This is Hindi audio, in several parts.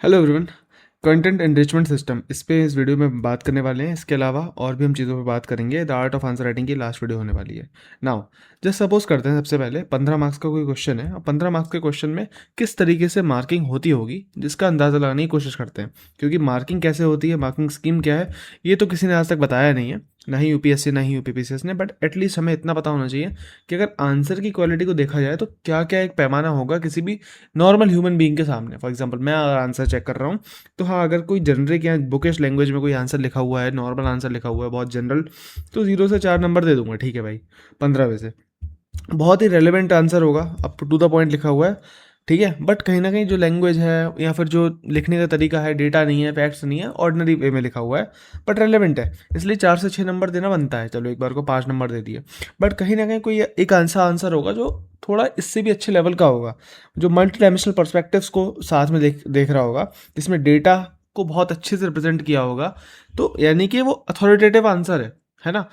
Hello everyone. Content enrichment system इस पे इस वीडियो में बात करने वाले हैं। इसके अलावा और भी हम चीज़ों पे बात करेंगे। The art of answer writing की लास्ट वीडियो होने वाली है। नाउ जस्ट सपोज करते हैं सबसे पहले 15 मार्क्स का कोई क्वेश्चन है और 15 मार्क्स के क्वेश्चन में किस तरीके से मार्किंग होती होगी जिसका अंदाज़ा लगाने की कोशिश करते हैं। क्योंकि मार्किंग कैसे होती है, मार्किंग स्कीम क्या है, ये तो किसी ने आज तक बताया नहीं है, ना ही यूपीएससी ना ही यूपीपीसीएस ने। बट एटलीस्ट हमें इतना पता होना चाहिए कि अगर आंसर की क्वालिटी को देखा जाए तो क्या क्या एक पैमाना होगा किसी भी नॉर्मल ह्यूमन बीइंग के सामने। फॉर एग्जांपल मैं अगर आंसर चेक कर रहा हूँ तो हाँ, अगर कोई जनरिक या बुकिश लैंग्वेज में कोई आंसर लिखा हुआ है, नॉर्मल आंसर लिखा हुआ है, बहुत जनरल, तो 0 से 4 नंबर दे दूंगा। ठीक है भाई, 15 में से बहुत ही रेलिवेंट आंसर होगा, अप टू द पॉइंट लिखा हुआ है। ठीक है, बट कहीं ना कहीं जो लैंग्वेज है या फिर जो लिखने का तरीका है, डेटा नहीं है, फैक्ट्स नहीं है, ऑर्डिनरी वे में लिखा हुआ है बट रेलिवेंट है, इसलिए 4 से 6 नंबर देना बनता है। चलो एक बार को 5 नंबर दे दिए। बट कहीं ना कहीं कोई एक ऐसा आंसर होगा जो थोड़ा इससे भी अच्छे लेवल का होगा, जो मल्टी डायमेंशनल पर्सपेक्टिव्स को साथ में देख रहा होगा, जिसमें डेटा को बहुत अच्छे से रिप्रेजेंट किया होगा। तो यानी कि वो अथॉरिटेटिव आंसर है ना।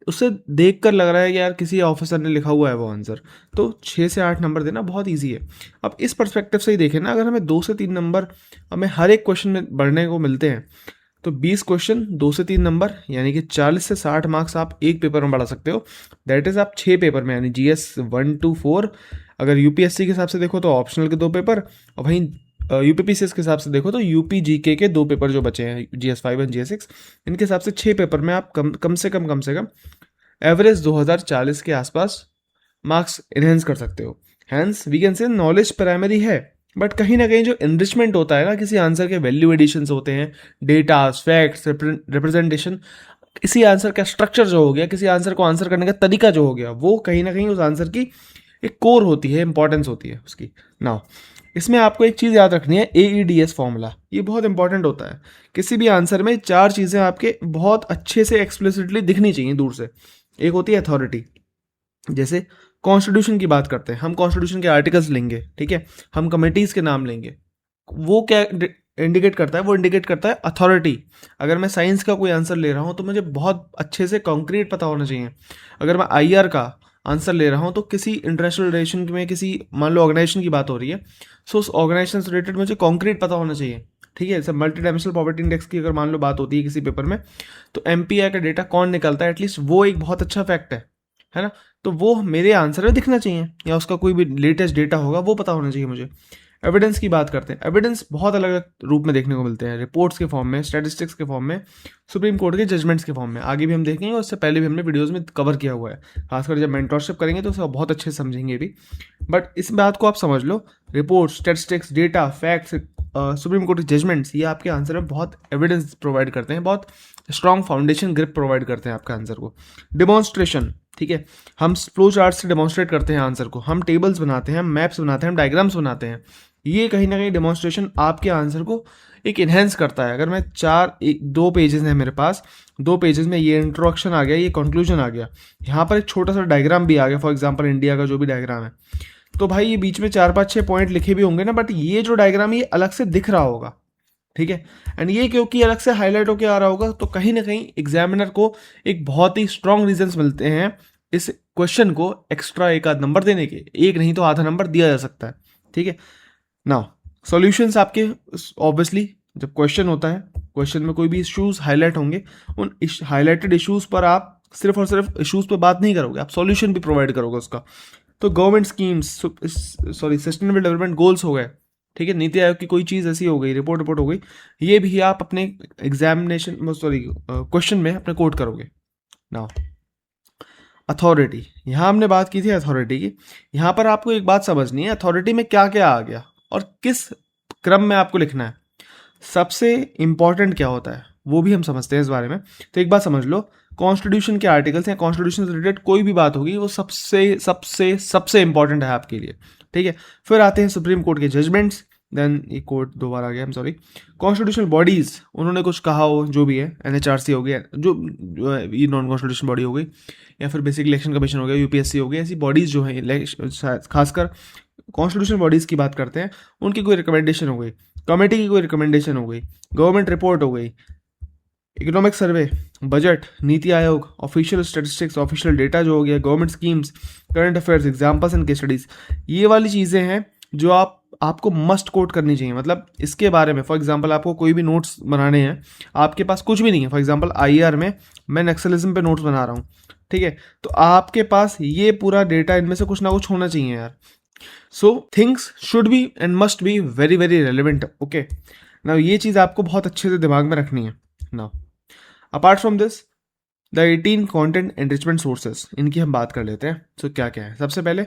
उसे देख कर लग रहा है कि यार किसी ऑफिसर ने लिखा हुआ है वो आंसर। तो 6 से 8 नंबर देना बहुत ईजी है। अब इस पर्सपेक्टिव से ही देखें ना, अगर हमें 2 से 3 नंबर हमें हर एक क्वेश्चन में बढ़ने को मिलते हैं तो 20 क्वेश्चन 2 से 3 नंबर, यानी कि 40 से 60 मार्क्स आप एक पेपर में बढ़ा सकते हो। दैट इज आप 6 पेपर में, यानी GS 1 to 4 अगर यूपीएससी के हिसाब से देखो तो ऑप्शनल के 2 पेपर, और वहीं यूपीपीसीएस के हिसाब से देखो तो यूपीजीके के 2 पेपर जो बचे हैं, GS 5 और GS 6, इनके हिसाब से 6 पेपर में आप कम से कम एवरेज 2040 के आसपास मार्क्स इनहेंस कर सकते हो। Hence we can say knowledge primary है, बट कहीं ना कहीं जो एनरिचमेंट होता है ना, किसी आंसर के वैल्यू एडिशंस होते हैं, डेटा, फैक्ट्स, रिप्रेजेंटेशन, किसी आंसर का स्ट्रक्चर जो हो गया, किसी आंसर को आंसर करने का तरीका जो हो गया, वो कहीं ना कहीं उस आंसर की एक कोर होती है, इंपॉर्टेंस होती है उसकी। नाउ इसमें आपको एक चीज़ याद रखनी है, AEDS फॉर्मूला, ये बहुत इंपॉर्टेंट होता है। किसी भी आंसर में 4 चीज़ें आपके बहुत अच्छे से एक्सप्लिसिटली दिखनी चाहिए दूर से। एक होती है अथॉरिटी, जैसे कॉन्स्टिट्यूशन की बात करते हैं, हम कॉन्स्टिट्यूशन के आर्टिकल्स लेंगे, ठीक है, हम कमिटीज़ के नाम लेंगे, वो क्या इंडिकेट करता है, वो इंडिकेट करता है अथॉरिटी। अगर मैं साइंस का कोई आंसर ले रहा हूँ तो मुझे बहुत अच्छे से कॉन्क्रीट पता होना चाहिए। अगर मैं IR का आंसर ले रहा हूँ तो किसी इंटरनेशनल रिलेशन में, किसी मान लो ऑर्गेनाइजेशन की बात हो रही है, सो उस ऑर्गेनाइजेशन से रिलेटेड मुझे कॉन्क्रीट पता होना चाहिए। ठीक है, जैसे मल्टी डायमेंशनल पॉवर्टी इंडेक्स की अगर मान लो बात होती है किसी पेपर में, तो MPI का डेटा कौन निकलता है, एटलीस्ट वो एक बहुत अच्छा फैक्ट है ना। तो वो मेरे आंसर में दिखना चाहिए, या उसका कोई भी लेटेस्ट डेटा होगा वो पता होना चाहिए मुझे। एविडेंस की बात करते हैं, एविडेंस बहुत अलग अलग रूप में देखने को मिलते हैं, रिपोर्ट्स के फॉर्म में, स्टैटिस्टिक्स के फॉर्म में, सुप्रीम कोर्ट के जजमेंट्स के फॉर्म में। आगे भी हम देखेंगे, उससे पहले भी हमने वीडियोस में कवर किया हुआ है, खासकर जब मेंटरशिप करेंगे तो उसे बहुत अच्छे से समझेंगे भी। बट इस बात को आप समझ लो, report, statistics, data, facts, supreme court के जजमेंट्स, ये आपके आंसर में बहुत एविडेंस प्रोवाइड करते हैं, बहुत स्ट्रॉन्ग फाउंडेशन ग्रिप प्रोवाइड करते हैं आपके आंसर को। डिमॉन्स्ट्रेशन, ठीक है, हम फ्लो चार्ट से डिमॉन्स्ट्रेट करते हैं आंसर को, हम टेबल्स बनाते हैं, हम मैप्स बनाते हैं, हम डायग्राम्स बनाते हैं। ये कहीं ना कहीं डिमॉन्स्ट्रेशन आपके आंसर को एक इन्हेंस करता है। अगर मैं 2 पेजेस हैं मेरे पास, 2 पेजेस में ये इंट्रोडक्शन आ गया, ये कंक्लूजन आ गया, यहाँ पर एक छोटा सा डायग्राम भी आ गया, फॉर एग्जांपल इंडिया का जो भी डायग्राम है, तो भाई ये बीच में 4 5 6 पॉइंट लिखे भी होंगे ना, बट ये जो डायग्राम ये अलग से दिख रहा होगा। ठीक है, एंड ये क्योंकि अलग से हाईलाइट होकर आ रहा होगा, तो कहीं ना कहीं एग्जामिनर को एक बहुत ही स्ट्रॉन्ग रीजंस मिलते हैं इस क्वेश्चन को एक्स्ट्रा एक आध नंबर देने के। एक नहीं तो आधा नंबर दिया जा सकता है। ठीक है, नाउ सॉल्यूशंस आपके, ऑब्वियसली जब क्वेश्चन होता है, क्वेश्चन में कोई भी इश्यूज हाईलाइट होंगे, उन हाईलाइटेड इश्यूज पर आप सिर्फ और सिर्फ इश्यूज पर बात नहीं करोगे, आप सॉल्यूशन भी प्रोवाइड करोगे उसका। तो government schemes, sustainable development goals हो गए, ठीक है, नीति आयोग की कोई चीज़ ऐसी हो गई, रिपोर्ट हो गई, ये भी आप अपने एग्जामिनेशन क्वेश्चन में अपने कोट करोगे। नाउ अथॉरिटी, यहाँ हमने बात की थी अथॉरिटी की। यहाँ पर आपको एक बात समझनी है, अथॉरिटी में क्या क्या आ गया और किस क्रम में आपको लिखना है, सबसे इंपॉर्टेंट क्या होता है वो भी हम समझते हैं इस बारे में। तो एक बात समझ लो, कॉन्स्टिट्यूशन के आर्टिकल्स या कॉन्स्टिट्यूशन से रिलेटेड कोई भी बात होगी वो सबसे सबसे सबसे इंपॉर्टेंट है आपके लिए। ठीक है, फिर आते हैं सुप्रीम कोर्ट के जजमेंट्स, देन ये कोर्ट 2 बार आ गया, सॉरी, कॉन्स्टिट्यूशनल बॉडीज, उन्होंने कुछ कहा हो, जो भी है, NHRC हो गया, जो ये नॉन कॉन्स्टिट्यूशन बॉडी हो गई, या फिर बेसिक इलेक्शन कमीशन हो गया, UPSC हो गया, ऐसी बॉडीज जो है, खासकर कॉन्स्टिट्यूशनल बॉडीज की बात करते हैं, उनकी कोई रिकमेंडेशन हो गई, कमेटी की कोई रिकमेंडेशन हो गई, गवर्नमेंट रिपोर्ट हो गई, इकोनॉमिक सर्वे, बजट, नीति आयोग, ऑफिशियल स्टेटिस्टिक्स, ऑफिशियल डेटा जो हो गया, government schemes, current affairs, examples and case studies, ये वाली चीज़ें हैं जो आप आपको मस्ट कोट करनी चाहिए, मतलब इसके बारे में। फॉर एग्जांपल आपको कोई भी नोट्स बनाने हैं, आपके पास कुछ भी नहीं है, फॉर एग्जांपल आईआर में मैं नक्सलिज्म पे नोट्स बना रहा हूँ, ठीक है, तो आपके पास ये पूरा डेटा, इनमें से कुछ ना कुछ होना चाहिए यार। So things should be and must be very very relevant. Okay, now ये चीज़ आपको बहुत अच्छे से दिमाग में रखनी है। Now apart from this, the 18 content enrichment sources, इनकी हम बात कर लेते हैं। सो क्या क्या है, सबसे पहले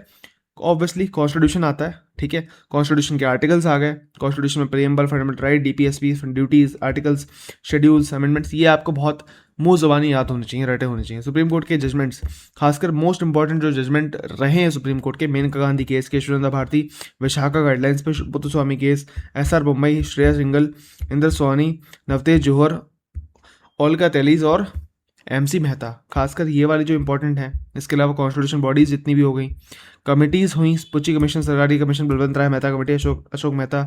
ऑब्वियसली कॉन्स्टिट्यूशन आता है, ठीक है, कॉन्स्टिट्यूशन के आर्टिकल्स आ गए, कॉन्स्टिट्यूशन में preamble, fundamental right, DPSP, duties, articles, schedules, amendments, ये आपको बहुत मुंह ज़बानी याद होनी चाहिए, रटे होने चाहिए। सुप्रीम कोर्ट के जजमेंट्स, खासकर मोस्ट इंपॉर्टेंट जो जजमेंट रहे हैं सुप्रीम कोर्ट के, मेनका गांधी केस, केशवानंद भारती, विशाखा गाइडलाइंस पे Puttaswamy case, SR Bommai, Shreya Singhal, Indra Sawhney, Navtej Johar, Olga Tellis और एमसी मेहता, खासकर ये वाली जो इंपॉर्टेंट है। इसके अलावा कॉन्स्टिट्यूशन बॉडीज जितनी भी हो गई, कमिटीज़ हुई, पुची कमीशन, सरकारी commission, Balwant Rai Mehta committee, Ashok Mehta,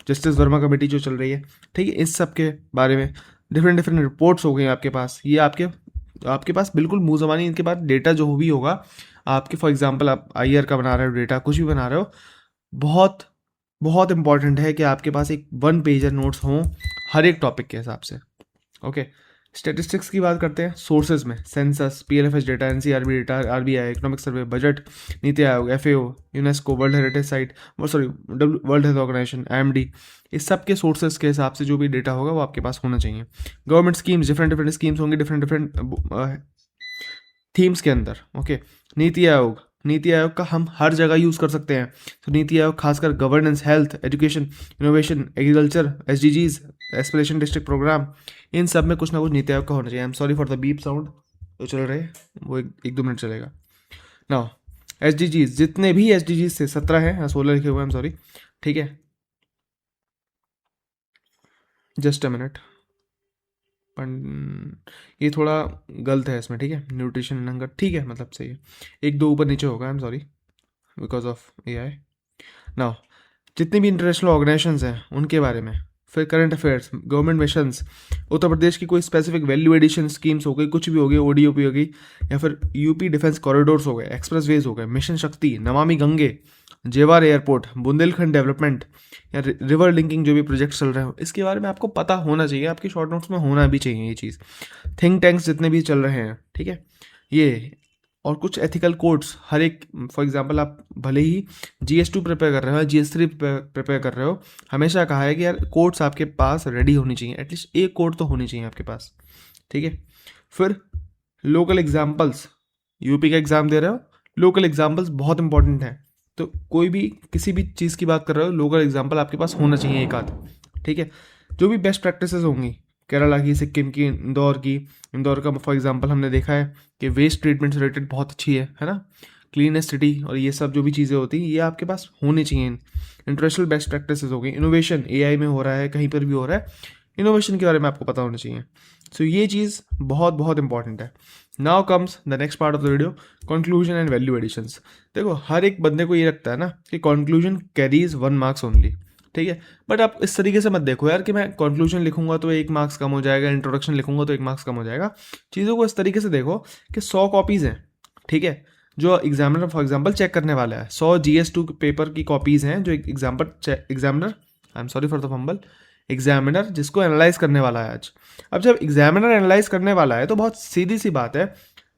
justice Verma committee जो चल रही है, ठीक है, इस सब के बारे में डिफरेंट डिफरेंट रिपोर्ट्स हो गई आपके पास। ये आपके पास बिल्कुल मुँह ज़बानी इनके बाद डेटा जो भी होगा आपके, फॉर एग्जाम्पल आप आईआर का बना रहे हो डेटा, कुछ भी बना रहे हो, बहुत बहुत इंपॉर्टेंट है कि आपके पास एक 1 पेजर नोट्स हों हर एक टॉपिक के हिसाब से। ओके, स्टेटिस्टिक्स की बात करते हैं। सोर्सेज में census, PLFS data, NCRB data, RBI, economic survey, budget, NITI Aayog, FAO, UNESCO, world heritage site, World Health Organization, IMD, इस सब के सोर्सेज के हिसाब से जो भी डेटा होगा वो आपके पास होना चाहिए। Government schemes, different different schemes होंगी डिफरेंट डिफरेंट थीम्स के अंदर। ओके, नीति आयोग का हम हर जगह यूज़ कर सकते हैं। तो नीति आयोग खासकर governance, health, education, innovation, agriculture, SDGs, aspiration district programme, इन सब में कुछ ना कुछ नीति आयोग का होना चाहिए। I am sorry for the beep sound जो चल रहे हैं, वो एक 2 मिनट चलेगा। नाउ एसडीजीज, जितने भी एसडीजीज से 17 हैं, 16 लिखे हुए हैं, आई एम सॉरी, ठीक है, जस्ट अ मिनट, ये थोड़ा गलत है इसमें, ठीक है, न्यूट्रिशन नंबर, ठीक है, मतलब सही है, 1-2 ऊपर नीचे होगा, I am sorry because of AI. Now जितनी भी इंटरनेशनल ऑर्गेनाइजेशंस हैं उनके बारे में, फिर current affairs, government missions, Uttar Pradesh की कोई स्पेसिफिक वैल्यू एडिशन स्कीम्स हो गई, कुछ भी हो गई, ओडीओपी हो गई, या फिर यूपी डिफेंस कॉरिडोर्स हो गए, एक्सप्रेसवेज हो गए, मिशन शक्ति, नमामि गंगे, जेवार एयरपोर्ट, बुंदेलखंड डेवलपमेंट, या रिवर लिंकिंग जो भी प्रोजेक्ट चल रहे हो, इसके बारे में आपको पता होना चाहिए, आपकी शॉर्ट नोट्स में होना भी चाहिए ये चीज़। थिंक टैंक्स जितने भी चल रहे हैं, ठीक है, ये, और कुछ एथिकल कोड्स हर एक, फॉर एग्जांपल आप भले ही GS2 प्रिपेयर कर रहे हो, GS3 प्रिपेयर कर रहे हो, हमेशा कहा है कि यार कोड्स आपके पास रेडी होनी चाहिए, एटलीस्ट एक कोड तो होनी चाहिए आपके पास, ठीक है। फिर लोकल एग्जाम्पल्स, यूपी का एग्ज़ाम दे रहे हो, लोकल एग्जाम्पल्स बहुत इंपॉर्टेंट है। तो कोई भी किसी भी चीज़ की बात कर रहे हो, लोकल एग्जाम्पल आपके पास होना चाहिए एक आध, ठीक है। जो भी बेस्ट प्रैक्टिसेस होंगी, केरला की, सिक्किम की, इंदौर का फॉर एग्जांपल हमने देखा है कि वेस्ट ट्रीटमेंट से रिलेटेड बहुत अच्छी है ना, क्लीनेस्ट सिटी, और ये सब जो भी चीज़ें होती हैं ये आपके पास होनी चाहिए। इंटरनेशनल बेस्ट प्रैक्टिसेस हो गई, इनोवेशन एआई में हो रहा है, कहीं पर भी हो रहा है, इनोवेशन के बारे में आपको पता होना चाहिए। सो ये चीज़ बहुत बहुत इंपॉर्टेंट है। Now comes the next part of the video, conclusion and value additions. देखो हर एक बंदे को ये लगता है ना कि कंक्लूजन कैरीज 1 मार्क्स ओनली, ठीक है, बट आप इस तरीके से मत देखो यार कि मैं कंक्लूजन लिखूंगा तो 1 मार्क्स कम हो जाएगा, इंट्रोडक्शन लिखूंगा तो 1 मार्क्स कम हो जाएगा। चीज़ों को इस तरीके से देखो कि 100 कॉपीज़ हैं, ठीक है, जो एग्जामिनर फॉर एग्जांपल चेक करने वाला है, 100 GS2 पेपर की कॉपीज़ हैं जो examiner, I am sorry for the fumble, examiner जिसको एनालाइज करने वाला है आज। अब जब एग्जामिनर एनालाइज करने वाला है तो बहुत सीधी सी बात है,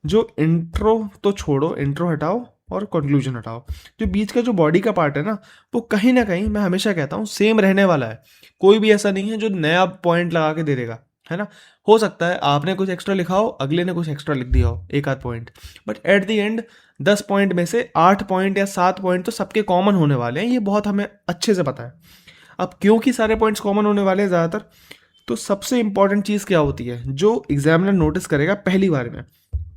जो इंट्रो तो छोड़ो, इंट्रो हटाओ और कंक्लूजन हटाओ, जो बीच का जो बॉडी का पार्ट है ना, वो कहीं ना कहीं मैं हमेशा कहता हूँ सेम रहने वाला है। कोई भी ऐसा नहीं है जो नया पॉइंट लगा के दे देगा, है ना। हो सकता है आपने कुछ एक्स्ट्रा लिखा हो, अगले ने कुछ एक्स्ट्रा लिख दिया हो, एक आध point, but at the end 10 point में से 8 पॉइंट या 7 पॉइंट तो सबके कॉमन होने वाले हैं, ये बहुत हमें अच्छे से पता है। अब क्योंकि सारे पॉइंट्स कॉमन होने वाले हैं ज़्यादातर, तो सबसे इंपॉर्टेंट चीज़ क्या होती है जो एग्जामिनर नोटिस करेगा पहली बार में,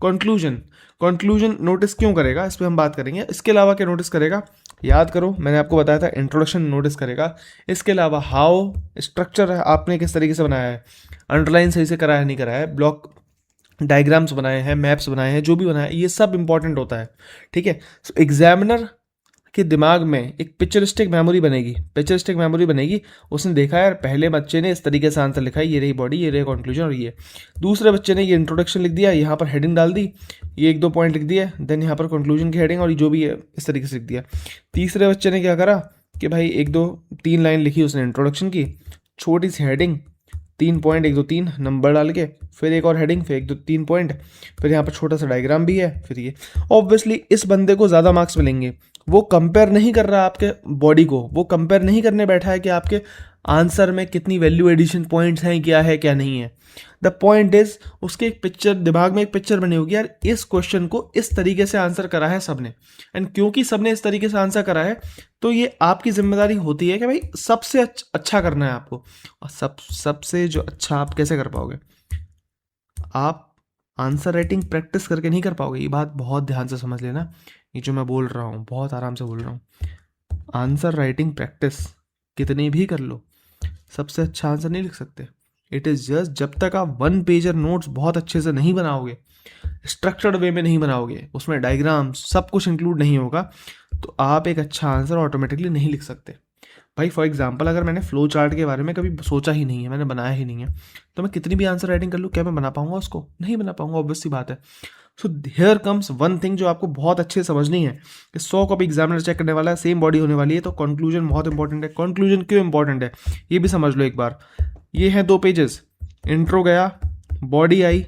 कंक्लूजन नोटिस क्यों करेगा, इस पर हम बात करेंगे। इसके अलावा क्या नोटिस करेगा, याद करो मैंने आपको बताया था, इंट्रोडक्शन नोटिस करेगा। इसके अलावा हाउ स्ट्रक्चर आपने किस तरीके से बनाया है, अंडरलाइन सही से कराया नहीं कराया है, ब्लॉक डायग्राम्स बनाए हैं, मैप्स बनाए हैं, जो भी बनाया है, ये सब इंपॉर्टेंट होता है, ठीक है। सो एग्जामिनर के दिमाग में एक पिक्चरिस्टिक मेमोरी बनेगी। उसने देखा यार पहले बच्चे ने इस तरीके से आंसर लिखा है, ये रही बॉडी, ये रही कंक्लूजन, और ये दूसरे बच्चे ने ये इंट्रोडक्शन लिख दिया, यहाँ पर हेडिंग डाल दी, ये 1-2 पॉइंट लिख दिया, देन यहाँ पर कंक्लूजन की हेडिंग और जो भी है इस तरीके से लिख दिया। तीसरे बच्चे ने क्या करा, कि भाई 1 2 3 लाइन लिखी उसने इंट्रोडक्शन की, छोटी सी हेडिंग, 3.1 2 3 नंबर डाल के, फिर एक और हेडिंग, फिर 1 2 3 पॉइंट, फिर यहाँ पर छोटा सा डायग्राम भी है, फिर ये। ऑब्वियसली इस बंदे को ज़्यादा मार्क्स मिलेंगे। वो कंपेयर नहीं कर रहा आपके बॉडी को, वो कंपेयर नहीं करने बैठा है कि आपके आंसर में कितनी वैल्यू एडिशन पॉइंट्स हैं, क्या नहीं है। द पॉइंट इज, उसके एक पिक्चर दिमाग में, एक पिक्चर बनी होगी यार, इस क्वेश्चन को इस तरीके से आंसर करा है सबने, एंड क्योंकि सबने इस तरीके से आंसर करा है तो ये आपकी जिम्मेदारी होती है कि भाई सबसे अच्छा करना है आपको। और सबसे जो अच्छा आप कैसे कर पाओगे, आप आंसर राइटिंग प्रैक्टिस करके नहीं कर पाओगे। ये बात बहुत ध्यान से समझ लेना, ये जो मैं बोल रहा हूँ बहुत आराम से बोल रहा हूँ। आंसर राइटिंग प्रैक्टिस कितनी भी कर लो, सबसे अच्छा आंसर नहीं लिख सकते। इट इज़ जस्ट जब तक आप 1 पेजर नोट्स बहुत अच्छे से नहीं बनाओगे, स्ट्रक्चर्ड वे में नहीं बनाओगे, उसमें डायग्राम सब कुछ इंक्लूड नहीं होगा, तो आप एक अच्छा आंसर ऑटोमेटिकली नहीं लिख सकते। भाई फॉर एग्जांपल, अगर मैंने फ्लो चार्ट के बारे में कभी सोचा ही नहीं है, मैंने बनाया ही नहीं है, तो मैं कितनी भी आंसर राइटिंग कर लूँ, क्या मैं बना पाऊंगा उसको? नहीं बना पाऊंगा, ऑब्वियस सी बात है। So here comes one thing जो आपको बहुत अच्छे से समझनी है कि 100 कॉपी एग्जामिनर चेक करने वाला है, सेम बॉडी होने वाली है, तो कंक्लूजन बहुत इंपॉर्टेंट है। कंक्लूजन क्यों इंपॉर्टेंट है ये भी समझ लो एक बार। ये है 2 पेजेस, इंट्रो गया, बॉडी आई,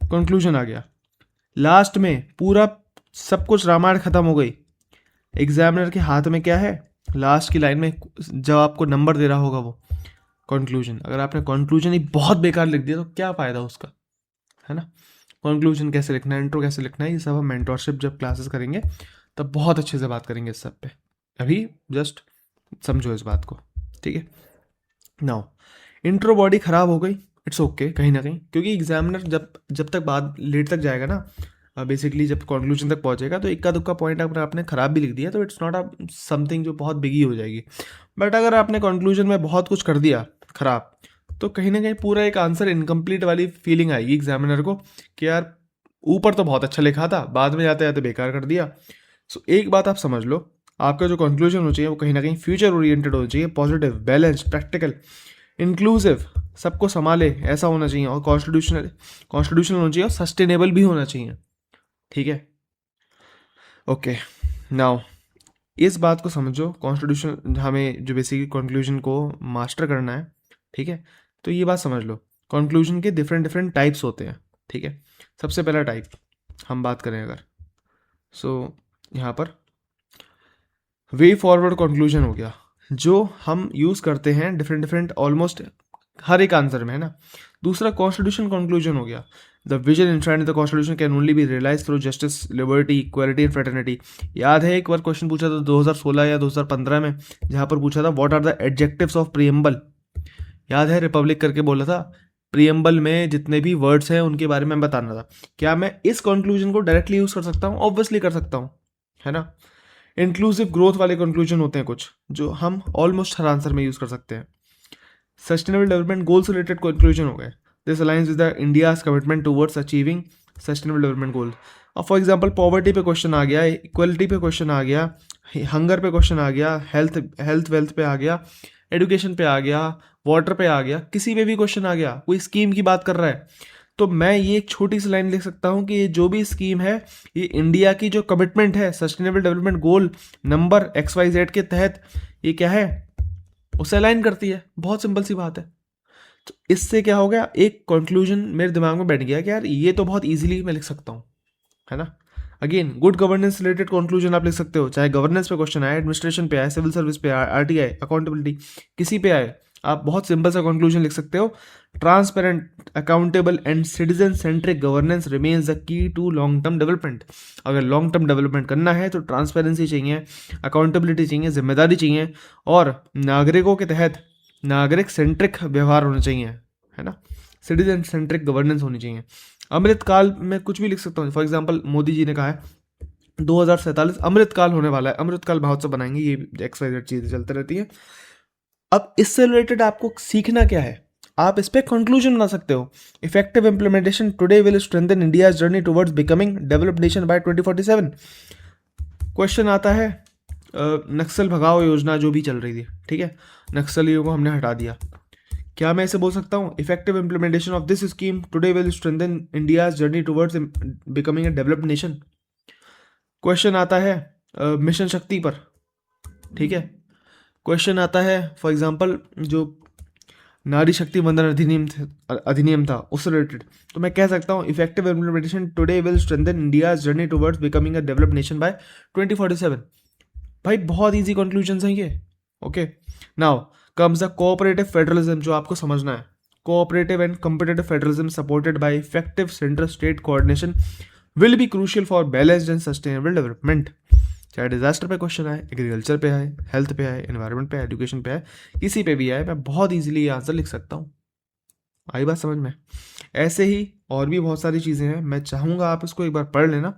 कंक्लूजन आ गया, लास्ट में पूरा सब कुछ रामायण खत्म हो गई। एग्जामिनर के हाथ में क्या है, लास्ट की लाइन में जब आपको नंबर दे रहा होगा वो कंक्लूजन। अगर आपने कंक्लूजन ही बहुत बेकार लिख दिया तो क्या फ़ायदा उसका, है ना। कंक्लूजन कैसे लिखना है, इंट्रो कैसे लिखना है, ये सब हम मेंटोरशिप जब क्लासेस करेंगे तब बहुत अच्छे से बात करेंगे इस सब पे। अभी जस्ट समझो इस बात को, ठीक है। नाउ इंट्रो बॉडी खराब हो गई, इट्स ओके कहीं ना कहीं, क्योंकि एग्जामिनर जब जब तक बाद लेट तक जाएगा ना, बेसिकली जब कंक्लूजन तक पहुंचेगा तो इक्का दुक्का पॉइंट अगर आपने खराब भी लिख दिया तो इट्स नॉट अ समथिंग जो बहुत बिगी हो जाएगी। बट अगर आपने कंक्लूजन में बहुत कुछ कर दिया खराब, तो कहीं ना कहीं पूरा एक आंसर इनकम्प्लीट वाली फीलिंग आएगी एग्जामिनर को कि यार ऊपर तो बहुत अच्छा लिखा था, बाद में जाते जाते बेकार कर दिया। सो एक बात आप समझ लो, आपका जो कंक्लूजन होना चाहिए वो कहीं ना कहीं फ्यूचर ओरिएंटेड होना चाहिए, पॉजिटिव, बैलेंस, प्रैक्टिकल, इंक्लूसिव, सबको संभाले ऐसा होना चाहिए, और कॉन्स्टिट्यूशनल होना चाहिए, और सस्टेनेबल भी होना चाहिए, ठीक है। ओके, नाउ इस बात को समझो, कॉन्स्टिट्यूशन हमें जो बेसिकली कंक्लूजन को मास्टर करना है, ठीक है। तो ये बात समझ लो, कंक्लूजन के डिफरेंट डिफरेंट टाइप्स होते हैं, ठीक है। सबसे पहला टाइप हम बात करें अगर, सो यहाँ पर वे फॉरवर्ड कंक्लूजन हो गया, जो हम यूज़ करते हैं डिफरेंट डिफरेंट ऑलमोस्ट हर एक आंसर में, है ना। दूसरा कॉन्स्टिट्यूशन कंक्लूजन हो गया, the vision enshrined in the constitution can only be realise through justice, liberty, equality and fraternity. याद है एक बार क्वेश्चन पूछा था 2016 या 2015 में, जहाँ पर पूछा था what are the adjectives of preamble. याद है, रिपब्लिक करके बोला था, प्रियम्बल में जितने भी वर्ड्स हैं उनके बारे में बताना था। क्या मैं इस कंक्लूजन को डायरेक्टली यूज़ कर सकता हूँ? ऑब्वियसली कर सकता हूँ, है ना। इंक्लूसिव ग्रोथ वाले कंक्लूजन होते हैं कुछ, जो हम ऑलमोस्ट हर आंसर में यूज़ कर सकते हैं। Sustainable development goals related conclusion हो गए, this aligns with the India's commitment towards achieving sustainable development goal. अब फॉर एग्जांपल पॉवर्टी पे क्वेश्चन आ गया, इक्वलिटी पे क्वेश्चन आ गया, हंगर पे क्वेश्चन आ गया, हेल्थ वेल्थ पे आ गया, एजुकेशन पे आ गया, वाटर पे आ गया, किसी पे भी क्वेश्चन आ गया, कोई स्कीम की बात कर रहा है, तो मैं ये एक छोटी सी लाइन लिख सकता हूँ कि ये जो भी स्कीम है, ये इंडिया की जो कमिटमेंट है sustainable development goal number XYZ के तहत, ये क्या है, उसे अलाइन करती है। बहुत सिंपल सी बात है। तो इससे क्या हो गया, एक कंक्लूजन मेरे दिमाग में बैठ गया कि यार ये तो बहुत इजीली मैं लिख सकता हूँ, है ना। Again good governance related conclusion आप लिख सकते हो, चाहे गवर्नेंस पे क्वेश्चन आए, एडमिनिस्ट्रेशन पे आए, सिविल सर्विस पे आए, RTI, अकाउंटेबिलिटी, किसी पे आए, आप बहुत सिंपल सा कंक्लूजन लिख सकते हो। Transparent, accountable and citizen centric governance remains the key to long term development. अगर लॉन्ग टर्म डेवलपमेंट करना है तो ट्रांसपेरेंसी चाहिए, अकाउंटेबिलिटी चाहिए, जिम्मेदारी चाहिए, और नागरिकों के तहत नागरिक सेंट्रिक व्यवहार होना चाहिए, है ना। सिटीजन सेंट्रिक गवर्नेंस होनी चाहिए। अमृतकाल में कुछ भी लिख सकता हूँ, फॉर एग्जांपल मोदी जी ने कहा है 2047 अमृतकाल होने वाला है, अमृतकाल महोत्सव बनाएंगे, ये XYZ चीज़ें चलती रहती हैं। अब इससे रिलेटेड आपको सीखना क्या है, आप इस पर कंक्लूजन बना सकते हो। Effective implementation today will strengthen India journey towards becoming developed nation by 2047। Question आता है, नक्सल भगाओ योजना जो भी चल रही थी, ठीक है, नक्सलियों को हमने हटा दिया, क्या मैं इसे बोल सकता हूँ effective implementation of this scheme today will strengthen India journey towards becoming a developed nation. Question आता है मिशन शक्ति पर, ठीक है, क्वेश्चन आता है फॉर एग्जांपल जो नारी शक्ति वंदन अधिनियम था उससे रिलेटेड, तो मैं कह सकता हूँ effective implementation today will strengthen India journey towards becoming a developed nation by 2047। भाई बहुत इजी कंक्लूजन है ये। Okay, now comes the cooperative federalism, जो आपको समझना है। Cooperative and competitive federalism supported by effective central state coordination will be crucial for balanced and sustainable development. चाहे डिजास्टर पे क्वेश्चन आए, एग्रीकल्चर पे आए, हेल्थ पे आए, एनवायरनमेंट पे आए, एजुकेशन पे आए, किसी पे भी आए, मैं बहुत इजीली ये आंसर लिख सकता हूँ। आई बात समझ में? ऐसे ही और भी बहुत सारी चीज़ें हैं, मैं चाहूँगा आप इसको एक बार पढ़ लेना।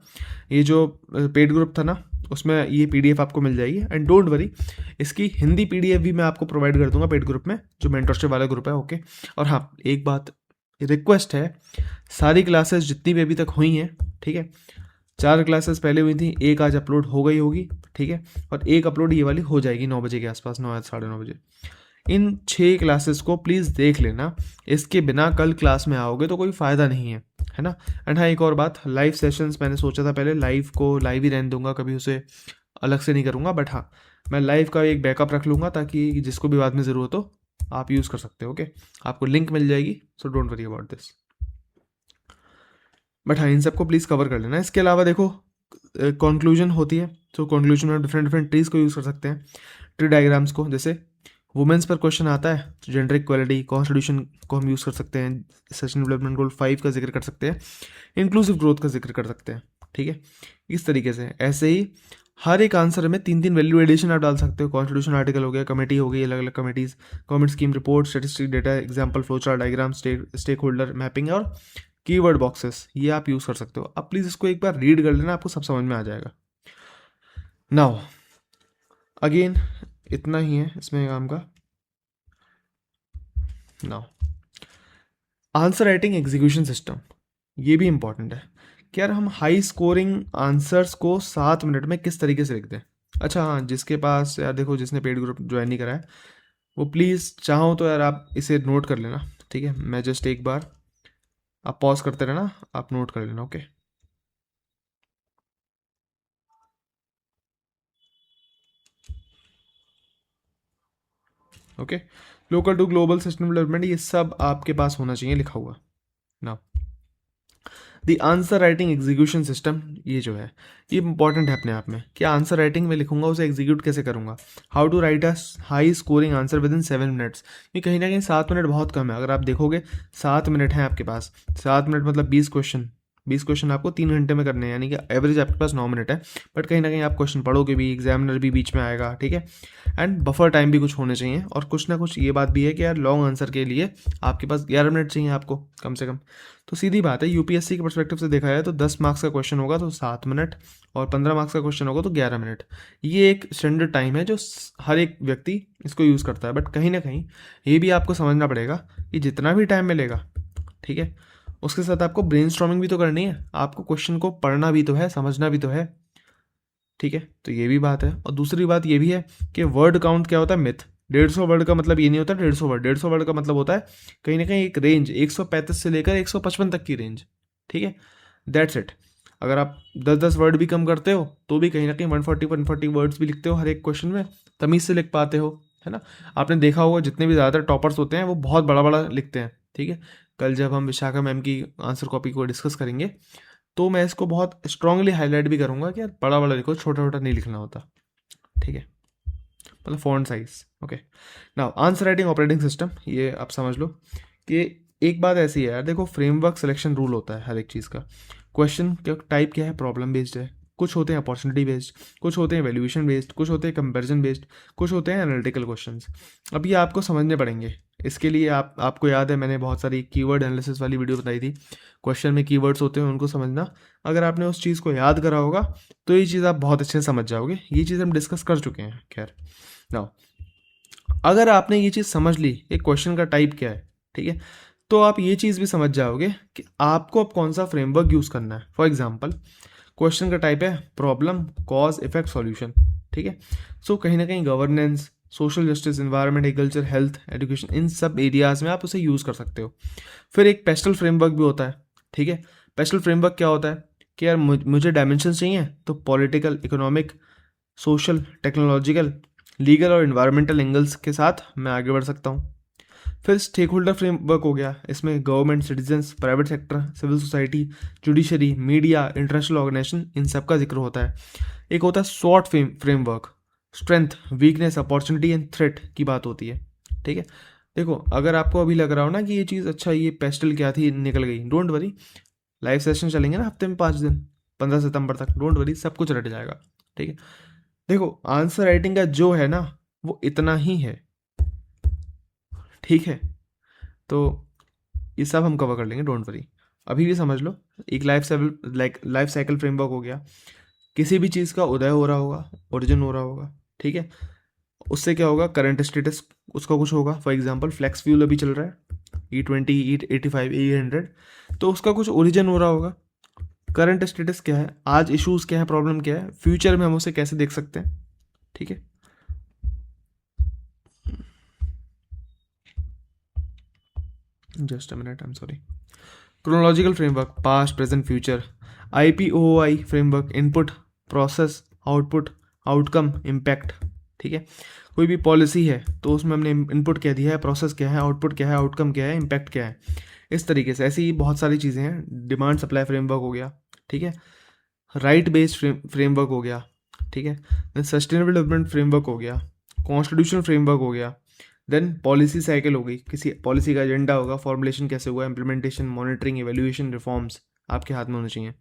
ये जो पेड ग्रुप था ना, उसमें ये पीडीएफ आपको मिल जाएगी। एंड डोंट वरी, इसकी हिंदी पीडीएफ भी मैं आपको प्रोवाइड कर दूंगा पेड ग्रुप में, जो मेंटरशिप वाला ग्रुप है। ओके, और हाँ एक बात रिक्वेस्ट है, सारी क्लासेस जितनी भी अभी तक हुई हैं, ठीक है, 4 क्लासेस पहले हुई थी, एक आज अपलोड हो गई होगी, ठीक है, और एक अपलोड ये वाली हो जाएगी 9 बजे के आसपास, 9 या 9:30 बजे। इन 6 क्लासेस को प्लीज़ देख लेना, इसके बिना कल क्लास में आओगे तो कोई फ़ायदा नहीं है ना। एंड हाँ एक और बात, लाइव सेशंस मैंने सोचा था पहले लाइव को लाइव ही रहने दूंगा, कभी उसे अलग से नहीं करूँगा, बट हाँ मैं लाइव का एक बैकअप रख लूँगा ताकि जिसको भी बाद में ज़रूरत हो आप यूज़ कर सकते हो। ओके, आपको लिंक मिल जाएगी, so don't worry about this. But हाँ इन सबको प्लीज़ कवर कर लेना। इसके अलावा देखो कंक्लूजन होती है, तो कंक्लूजन में डिफरेंट डिफरेंट ट्रीज को यूज़ कर सकते हैं, ट्री डायग्राम्स को। जैसे वुमेन्स पर क्वेश्चन आता है, जेंडर इक्वालिटी, कॉन्स्टिट्यूशन को हम यूज़ कर सकते हैं, सस्टेनेबल डेवलपमेंट गोल 5 का जिक्र कर सकते हैं, इंक्लूसिव ग्रोथ का जिक्र कर सकते हैं, ठीक है, इस तरीके से। ऐसे ही हर एक आंसर में 3-3 वैल्यू एडिशन आप डाल सकते हो। कॉन्स्टिट्यूशन आर्टिकल हो गया, कमेटी हो गई, अलग अलग committees, government scheme report, statistic data, example, flow chart, diagram, stake holder mapping और कीवर्ड बॉक्सेस, ये आप यूज़ कर सकते हो। अब प्लीज़ इसको एक बार रीड कर लेना, आपको सब समझ में आ जाएगा। नाउ अगेन इतना ही है इसमें काम का। Now answer writing execution system, ये भी इंपॉर्टेंट है कि यार हम हाई स्कोरिंग आंसर्स को 7 मिनट में किस तरीके से लिख दें। अच्छा हाँ, जिसके पास यार देखो, जिसने पेड ग्रुप ज्वाइन नहीं करा है वो प्लीज़ चाहो तो यार आप इसे नोट कर लेना, ठीक है। मैं जस्ट एक बार, आप पॉज करते रहना, आप नोट कर लेना। Okay, okay, local to global system development, ये सब आपके पास होना चाहिए लिखा हुआ ना। The answer writing execution system, ये जो है ये इंपॉर्टेंट है अपने आप में। क्या आंसर राइटिंग में लिखूंगा उसे एग्जीक्यूट कैसे करूंगा, how to write a high scoring answer within 7 minutes. ये कहीं ना कहीं 7 मिनट बहुत कम है। अगर आप देखोगे 7 मिनट है आपके पास, 7 मिनट मतलब 20 क्वेश्चन आपको 3 घंटे में करने हैं, यानी कि एवरेज आपके पास 9 मिनट है। बट कहीं ना कहीं आप क्वेश्चन पढ़ोगे भी, एग्जामिनर भी बीच में आएगा, ठीक है, एंड बफर टाइम भी कुछ होने चाहिए। और कुछ ना कुछ ये बात भी है कि यार लॉन्ग आंसर के लिए आपके पास 11 मिनट चाहिए आपको कम से कम। तो सीधी बात है, यूपीएससी के पर्सपेक्टिव से देखा जाए तो 10 मार्क्स का क्वेश्चन होगा तो 7 मिनट, और 15 मार्क्स का क्वेश्चन होगा तो 11 मिनट। ये एक स्टैंडर्ड टाइम है जो हर एक व्यक्ति इसको यूज़ करता है। बट कहीं ना कहीं ये भी आपको समझना पड़ेगा कि जितना भी टाइम मिलेगा, ठीक है, उसके साथ आपको ब्रेनस्टॉर्मिंग भी तो करनी है, आपको क्वेश्चन को पढ़ना भी तो है, समझना भी तो है, ठीक है। तो ये भी बात है। और दूसरी बात ये भी है कि वर्ड काउंट क्या होता है, मिथ। 150 वर्ड का मतलब ये नहीं होता 150 वर्ड, 150 वर्ड का मतलब होता है कहीं ना कहीं एक रेंज, 135 से लेकर 155 तक की रेंज, ठीक है, दैट्स इट। अगर आप 10-10 वर्ड भी कम करते हो तो भी कहीं ना कहीं 140 वर्ड्स भी लिखते हो हर एक क्वेश्चन में, तमीज़ से लिख पाते हो, है ना। आपने देखा होगा जितने भी ज़्यादातर टॉपर्स होते हैं वो बहुत बड़ा बड़ा लिखते हैं, ठीक है। कल जब हम विशाखा मैम की आंसर कॉपी को डिस्कस करेंगे तो मैं इसको बहुत स्ट्रांगली हाईलाइट भी करूंगा कि यार बड़ा बड़ा लिखो, छोटा छोटा नहीं लिखना होता, ठीक है, मतलब font size. Okay, now answer writing operating system, ये आप समझ लो कि एक बात ऐसी है यार, देखो फ्रेमवर्क सिलेक्शन रूल होता है हर एक चीज़ का। क्वेश्चन का टाइप क्या है, प्रॉब्लम बेस्ड है, कुछ होते हैं अपॉर्चुनिटी बेस्ड, कुछ होते हैं वैल्यूएशन बेस्ड, कुछ होते हैं कंपैरिजन बेस्ड, कुछ होते हैं एनालिटिकल क्वेश्चंस। अब ये आपको समझने पड़ेंगे। इसके लिए आपको याद है मैंने बहुत सारी कीवर्ड एनालिसिस वाली वीडियो बताई थी। क्वेश्चन में कीवर्ड्स होते हैं उनको समझना, अगर आपने उस चीज़ को याद करा होगा तो ये चीज़ आप बहुत अच्छे से समझ जाओगे। ये चीज़ हम डिस्कस कर चुके हैं। खैर नाउ अगर आपने ये चीज़ समझ ली एक क्वेश्चन का टाइप क्या है, ठीक है, तो आप ये चीज़ भी समझ जाओगे कि आपको अब कौन सा फ्रेमवर्क यूज़ करना है। फॉर एग्जाम्पल क्वेश्चन का टाइप है प्रॉब्लम, कॉज, इफेक्ट, सॉल्यूशन, ठीक है। सो कहीं ना कहीं governance, social justice, environment, agriculture, health, education, इन सब एरियाज में आप उसे यूज़ कर सकते हो। फिर एक पेस्टल फ्रेमवर्क भी होता है, ठीक है। पेस्टल फ्रेमवर्क क्या होता है कि यार मुझे डायमेंशन चाहिए तो political, economic, social, technological, legal और इन्वायरमेंटल एंगल्स के साथ मैं आगे बढ़ सकता हूँ। फिर स्टेक होल्डर फ्रेमवर्क हो गया, इसमें government, citizens, private sector, civil society, judiciary, media, international organisation, इन सब का जिक्र होता है। एक होता है स्वॉट framework, strength, weakness, opportunity and threat की बात होती है। ठीक है, देखो अगर आपको अभी लग रहा हो ना कि ये चीज़ अच्छा, ये पेस्टल क्या थी निकल गई, डोंट वरी, लाइव सेशन चलेंगे ना हफ्ते में 5 दिन, 15 सितंबर तक, डोंट वरी, सब कुछ रट जाएगा। ठीक है, देखो आंसर राइटिंग का जो है ना वो इतना ही है। ठीक है, तो ये सब हम कवर कर लेंगे, डोंट वरी। अभी भी समझ लो, एक लाइफ साइकिल फ्रेमवर्क हो गया, किसी भी चीज़ का उदय हो रहा होगा, ओरिजिन हो रहा होगा। ठीक है, उससे क्या होगा, करंट स्टेटस उसका कुछ होगा। फॉर एग्जांपल फ्लैक्स फ्यूल अभी चल रहा है, E20, E85, E100, तो उसका कुछ ओरिजिन हो रहा होगा। करंट स्टेटस क्या है, आज इश्यूज क्या है, प्रॉब्लम क्या है, फ्यूचर में हम उसे कैसे देख सकते हैं। ठीक है, just a minute, I am sorry. Chronological framework, past, present, future. IPOI framework, input, process, output, outcome, impact. ठीक है, कोई भी पॉलिसी है तो उसमें हमने इनपुट क्या दिया है, प्रोसेस क्या है, आउटपुट क्या है, आउटकम क्या है, इम्पैक्ट क्या है। इस तरीके से ऐसी बहुत सारी चीज़ें हैं। डिमांड सप्लाई फ्रेमवर्क हो गया। ठीक है, राइट बेस्ड फ्रेमवर्क हो गया। ठीक है, देन सस्टेनेबल डेवलपमेंट फ्रेमवर्क हो गया, कॉन्स्टिट्यूशन फ्रेमवर्क हो गया, देन पॉलिसी साइकिल हो गई, किसी पॉलिसी का एजेंडा होगा, फॉर्मुलेशन कैसे हुआ, इंप्लीमेंटेशन, मॉनिटरिंग, एवेल्यूएशन, रिफॉर्म्स आपके हाथ में होने चाहिए।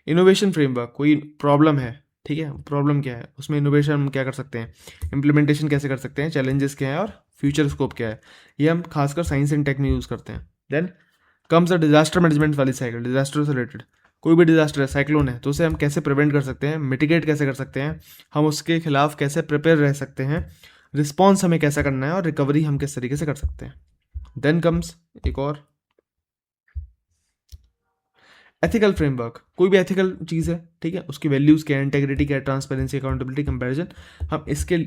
इनोवेशन फ्रेमवर्क, कोई प्रॉब्लम है, ठीक है, प्रॉब्लम क्या है, उसमें इनोवेशन हम क्या कर सकते हैं, इंप्लीमेंटेशन कैसे कर सकते हैं, चैलेंजेस क्या है और फ्यूचर स्कोप क्या है, ये हम खासकर साइंस एंड टेक में यूज़ करते हैं। Then comes the disaster management वाली साइकिल, डिजास्टर से रिलेटेड, कोई भी डिजास्टर है, साइक्लोन है, तो उसे हम कैसे प्रिवेंट कर सकते हैं, मिटिगेट कैसे कर सकते हैं, हम उसके खिलाफ कैसे प्रिपेयर रह सकते हैं, रिस्पॉन्स हमें कैसा करना है और रिकवरी हम किस तरीके से कर सकते हैं। देन कम्स एक और एथिकल फ्रेमवर्क, कोई भी एथिकल चीज़ है, ठीक है, उसकी वैल्यूज़ क्या है, इंटेग्रिटी क्या है, ट्रांसपेरेंसी, अकाउंटेबिलिटी, कंपैरिजन, हम इसके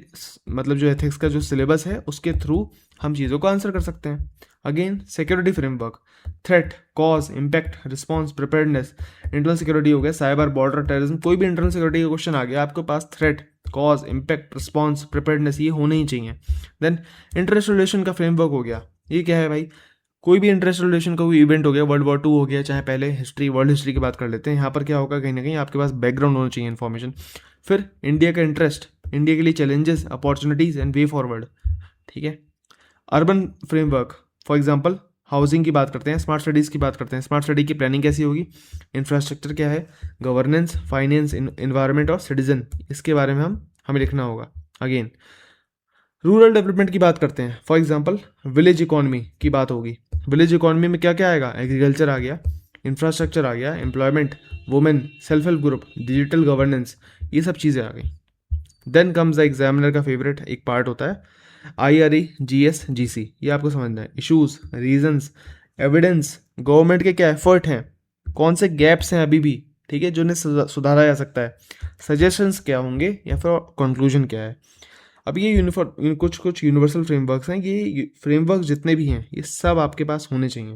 मतलब जो एथिक्स का जो सिलेबस है उसके थ्रू हम चीज़ों को आंसर कर सकते हैं। Again security framework, threat, cause, impact, response, preparedness, internal security हो गया, साइबर, बॉर्डर, टेररिज्म, कोई भी इंटरनल सिक्योरिटी का क्वेश्चन आ गया आपके पास, threat, cause, impact, response, preparedness ये होने ही चाहिए। देन इंटरनेशनल रिलेशन का फ्रेमवर्क हो गया, ये क्या है भाई, कोई भी इंटरनेशनल रिलेशन का कोई इवेंट हो गया, वर्ल्ड वॉर 2 हो गया, चाहे पहले हिस्ट्री, वर्ल्ड हिस्ट्री की बात कर लेते हैं, यहाँ पर क्या होगा, कहीं ना कहीं आपके पास बैकग्राउंड होना चाहिए इन्फॉर्मेशन। फिर इंडिया का इंटरेस्ट, इंडिया के लिए challenges, opportunities and way forward. ठीक है, urban framework, for example housing की बात करते हैं, स्मार्ट सिटीज़ की बात करते हैं, स्मार्ट सिटी की प्लानिंग कैसी होगी, इंफ्रास्ट्रक्चर क्या है, गवर्नेंस, फाइनेंस, इन्वायरमेंट और सिटीजन, इसके बारे में हमें लिखना होगा। अगेन रूरल डेवलपमेंट की बात करते हैं, फॉर एग्जांपल विलेज इकोनॉमी की बात होगी, विलेज इकोनॉमी में क्या क्या आएगा, एग्रीकल्चर आ गया, इंफ्रास्ट्रक्चर आ गया, employment, women, self help group, digital governance, ये सब चीज़ें आ गई। देन कम्स द एग्जामिनर का फेवरेट एक पार्ट होता है, IRE, GS, GC, ये आपको समझना है, इशूज़, रीजंस, एविडेंस, गवर्नमेंट के क्या एफर्ट हैं, कौन से गैप्स हैं अभी भी, ठीक है, जो उन्हें सुधारा जा सकता है, सजेशंस क्या होंगे या फिर कंक्लूजन क्या है। अब ये कुछ कुछ यूनिवर्सल फ्रेमवर्क्स हैं, ये फ्रेमवर्क जितने भी हैं ये सब आपके पास होने चाहिए।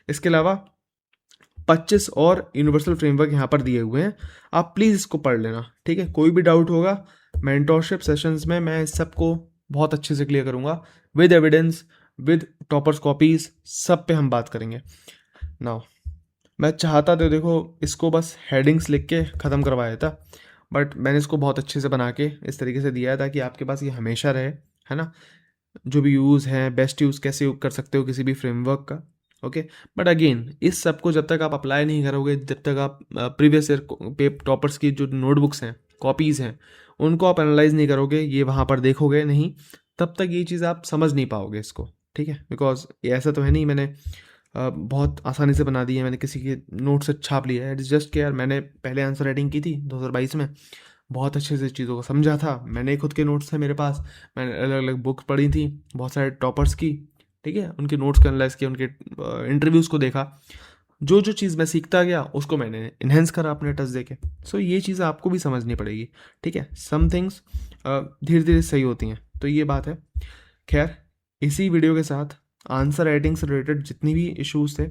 इसके अलावा 25 और यूनिवर्सल फ्रेमवर्क यहाँ पर दिए हुए हैं, आप प्लीज़ इसको पढ़ लेना। ठीक है, कोई भी डाउट होगा मेंटोरशिप सेशंस में मैं इस सब को बहुत अच्छे से क्लियर करूँगा, with evidence, with toppers copies, सब पे हम बात करेंगे। नाउ मैं चाहता तो देखो इसको बस हेडिंग्स लिख के ख़त्म करवाया था, बट मैंने इसको बहुत अच्छे से बना के इस तरीके से दिया है ताकि आपके पास ये हमेशा रहे, है ना, जो भी यूज़ है, बेस्ट यूज़ कैसे कर सकते हो किसी भी फ्रेमवर्क का। ओके, बट अगेन इस सब को जब तक आप अप्लाई नहीं करोगे, जब तक आप प्रीवियस ईयर पे टॉपर्स की जो नोटबुक्स हैं, कॉपीज़ हैं, उनको आप एनालाइज नहीं करोगे, ये वहाँ पर देखोगे नहीं, तब तक ये चीज़ आप समझ नहीं पाओगे इसको। ठीक है, बिकॉज ये ऐसा तो है नहीं मैंने बहुत आसानी से बना दी है, मैंने किसी के नोट से छाप लिया है। इट्स जस्ट कि यार मैंने पहले आंसर राइटिंग की थी 2022 में, बहुत अच्छे से चीज़ों को समझा था, मैंने खुद के नोट्स थे मेरे पास, मैंने अलग अलग बुक पढ़ी थी बहुत सारे टॉपर्स की, ठीक है, उनके नोट्स को एनालाइज किया, उनके इंटरव्यूज़ को देखा, जो जो चीज़ मैं सीखता गया उसको मैंने इन्हेंस करा अपने टच दे के। सो ये चीज़ आपको भी समझनी पड़ेगी। ठीक है, सम थिंग्स धीरे धीरे सही होती हैं, तो ये बात है। खैर, इसी वीडियो के साथ आंसर राइटिंग से रिलेटेड जितनी भी इश्यूज़ थे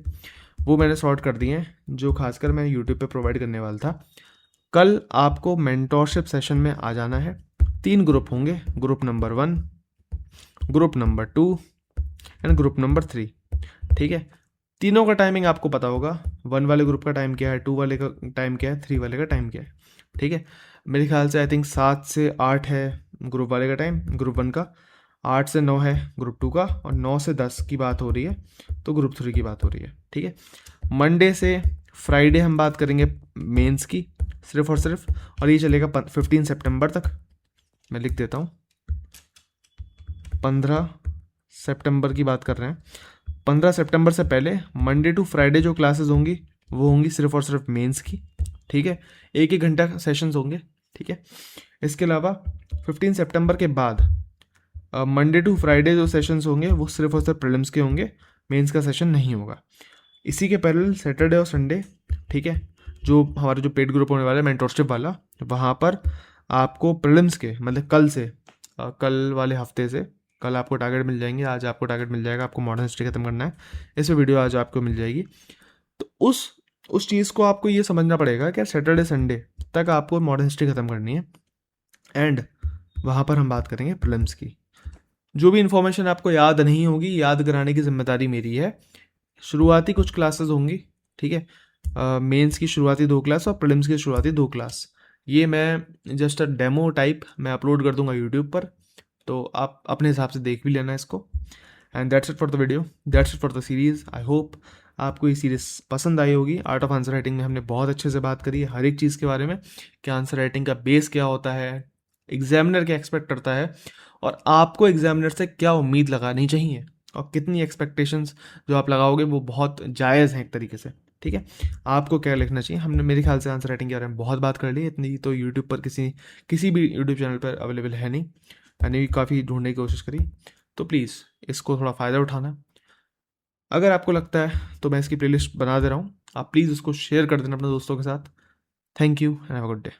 वो मैंने सॉर्ट कर दिए हैं, जो खासकर मैं यूट्यूब पे प्रोवाइड करने वाला था। कल आपको मेंटोरशिप सेशन में आ जाना है, 3 ग्रुप होंगे, group number 1, group number 2 and group number 3। ठीक है, तीनों का टाइमिंग आपको पता होगा, 1 वाले ग्रुप का टाइम क्या है, 2 वाले का टाइम क्या है, 3 वाले का टाइम क्या है। ठीक है, मेरे ख्याल से आई थिंक 7 से 8 है ग्रुप वाले का टाइम, ग्रुप 1 का, 8 से 9 है ग्रुप 2 का, और 9 से 10 की बात हो रही है तो ग्रुप 3 की बात हो रही है। ठीक है, मंडे से फ्राइडे हम बात करेंगे मेंस की सिर्फ और सिर्फ, और ये चलेगा 15 सितंबर तक। मैं लिख देता हूँ, 15 सितंबर की बात कर रहे हैं। 15 सितंबर से पहले मंडे टू फ्राइडे जो क्लासेस होंगी वो होंगी सिर्फ और सिर्फ मेंस की। ठीक है, 1-1 घंटा सेशंस होंगे। ठीक है, इसके अलावा 15 सितंबर के बाद मंडे टू फ्राइडे जो सेशंस होंगे वो सिर्फ और सिर्फ प्रीलिम्स के होंगे, मेंस का सेशन नहीं होगा। इसी के पैरेलल सैटरडे और संडे, ठीक है, जो हमारे जो पेड ग्रुप होने वाला है मेंटोरशिप वाला, वहाँ पर आपको प्रीलिम्स के मतलब कल से, कल वाले हफ्ते से कल आपको टारगेट मिल जाएंगे। आज आपको टारगेट मिल जाएगा, आपको मॉडर्न हिस्ट्री खत्म करना है, इस वीडियो आज आपको मिल जाएगी। तो उस चीज़ को आपको ये समझना पड़ेगा कि सैटरडे संडे तक आपको मॉडर्न हिस्ट्री खत्म करनी है, एंड वहाँ पर हम बात करेंगे प्रीलिम्स की। जो भी इन्फॉर्मेशन आपको याद नहीं होगी, याद कराने की जिम्मेदारी मेरी है। शुरुआती कुछ क्लासेस होंगी, ठीक है, मेंस की शुरुआती 2 क्लास और प्रीलिम्स की शुरुआती 2 क्लास, ये मैं जस्ट अ डेमो टाइप मैं अपलोड कर दूंगा यूट्यूब पर, तो आप अपने हिसाब से देख भी लेना इसको। And that's it for the video, that's it for the series. I hope आपको ये सीरीज़ पसंद आई होगी। आर्ट ऑफ आंसर राइटिंग में हमने बहुत अच्छे से बात करी है हर एक चीज़ के बारे में, कि आंसर राइटिंग का बेस क्या होता है, एग्जामिनर क्या एक्सपेक्ट करता है, और आपको एग्जामिनर से क्या उम्मीद लगानी चाहिए, और कितनी एक्सपेक्टेशंस जो आप लगाओगे वो बहुत जायज़ हैं एक तरीके से। ठीक है, आपको क्या लिखना चाहिए, हमने मेरे ख्याल से आंसर राइटिंग के बारे में बहुत बात कर ली। इतनी तो यूट्यूब पर किसी भी यूट्यूब चैनल पर अवेलेबल है नहीं, मैंने भी काफ़ी ढूंढने की कोशिश करी। तो प्लीज़ इसको थोड़ा फ़ायदा उठाना। अगर आपको लगता है तो मैं इसकी प्लेलिस्ट बना दे रहा हूँ, आप प्लीज़ उसको शेयर कर देना अपने दोस्तों के साथ। Thank you and have a good day.